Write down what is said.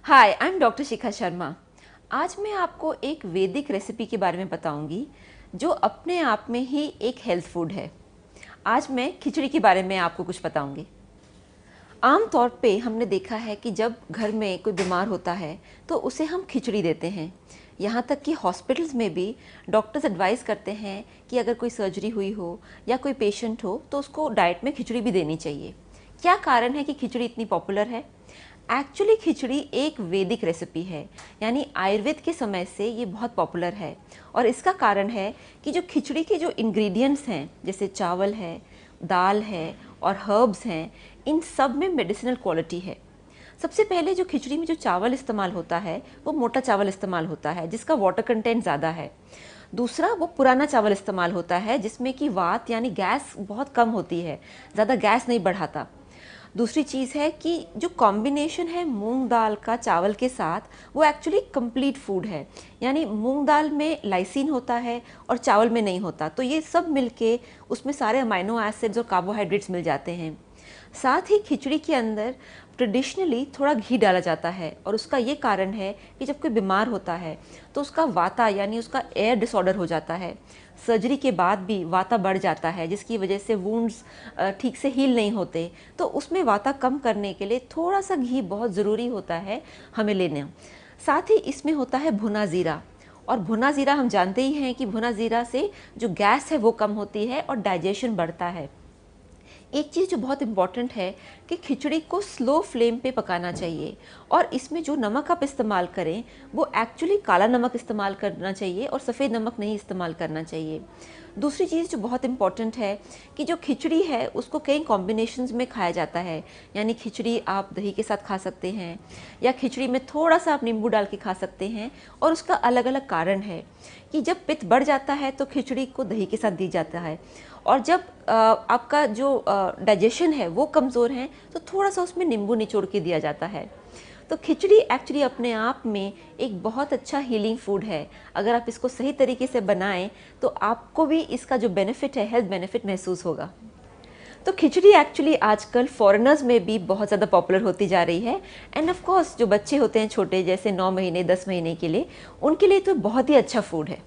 Hi, I am doctor Shikha Sharma. आज मैं आपको एक वैदिक रेसिपी के बारे में बताऊंगी जो अपने आप में ही एक हेल्थ फूड है। आज मैं खिचड़ी के बारे में आपको कुछ बताऊंगी। आम तौर पे हमने देखा है कि जब घर में कोई बीमार होता है तो उसे हम खिचड़ी देते हैं। यहाँ तक कि हॉस्पिटल्स में भी डॉक्टर्स एडवाइस करते हैं कि अगर कोई सर्जरी हुई हो या कोई पेशेंट हो तो उसको डाइट में खिचड़ी भी देनी चाहिए। क्या कारण है कि खिचड़ी इतनी पॉपुलर है? एक्चुअली खिचड़ी एक वैदिक रेसिपी है, यानी आयुर्वेद के समय से ये बहुत पॉपुलर है। और इसका कारण है कि जो खिचड़ी के जो इंग्रेडिएंट्स हैं, जैसे चावल है, दाल है और हर्ब्स हैं, इन सब में मेडिसिनल क्वालिटी है। सबसे पहले जो खिचड़ी में जो चावल इस्तेमाल होता है वो मोटा चावल इस्तेमाल होता है जिसका वाटर कंटेंट ज़्यादा है। दूसरा, वो पुराना चावल इस्तेमाल होता है जिसमें कि वात यानी गैस बहुत कम होती है, ज़्यादा गैस नहीं बढ़ाता। दूसरी चीज़ है कि जो कॉम्बिनेशन है मूंग दाल का चावल के साथ, वो एक्चुअली कंप्लीट फूड है, यानी मूंग दाल में लाइसिन होता है और चावल में नहीं होता, तो ये सब मिलके उसमें सारे अमाइनो एसिड्स और कार्बोहाइड्रेट्स मिल जाते हैं। साथ ही खिचड़ी के अंदर ट्रेडिशनली थोड़ा घी डाला जाता है और उसका ये कारण है कि जब कोई बीमार होता है तो उसका वाता यानी उसका एयर डिसऑर्डर हो जाता है। सर्जरी के बाद भी वाता बढ़ जाता है जिसकी वजह से वुंड्स ठीक से हील नहीं होते, तो उसमें वाता कम करने के लिए थोड़ा सा घी बहुत ज़रूरी होता है हमें लेना। साथ ही इसमें होता है भुना ज़ीरा, और भुना ज़ीरा हम जानते ही हैं कि भुना ज़ीरा से जो गैस है वो कम होती है और डाइजेशन बढ़ता है। एक चीज़ जो बहुत इम्पॉर्टेंट है कि खिचड़ी को स्लो फ्लेम पे पकाना चाहिए, और इसमें जो नमक आप इस्तेमाल करें वो एक्चुअली काला नमक इस्तेमाल करना चाहिए और सफ़ेद नमक नहीं इस्तेमाल करना चाहिए। दूसरी चीज़ जो बहुत इम्पॉर्टेंट है कि जो खिचड़ी है उसको कई कॉम्बिनेशंस में खाया जाता है, यानी खिचड़ी आप दही के साथ खा सकते हैं या खिचड़ी में थोड़ा सा आप नींबू डाल के खा सकते हैं। और उसका अलग अलग कारण है कि जब पित्त बढ़ जाता है तो खिचड़ी को दही के साथ दी जाता है, और जब आपका जो डाइजेशन है वो कमज़ोर है तो थोड़ा सा उसमें नींबू निचोड़ के दिया जाता है। तो खिचड़ी एक्चुअली अपने आप में एक बहुत अच्छा हीलिंग फूड है। अगर आप इसको सही तरीके से बनाएं तो आपको भी इसका जो बेनिफिट है, हेल्थ बेनिफिट महसूस होगा। तो खिचड़ी एक्चुअली आजकल फॉरेनर्स में भी बहुत ज़्यादा पॉपुलर होती जा रही है। एंड ऑफ कोर्स जो बच्चे होते हैं छोटे, जैसे 9 महीने 10 महीने के लिए, उनके लिए तो बहुत ही अच्छा फूड है।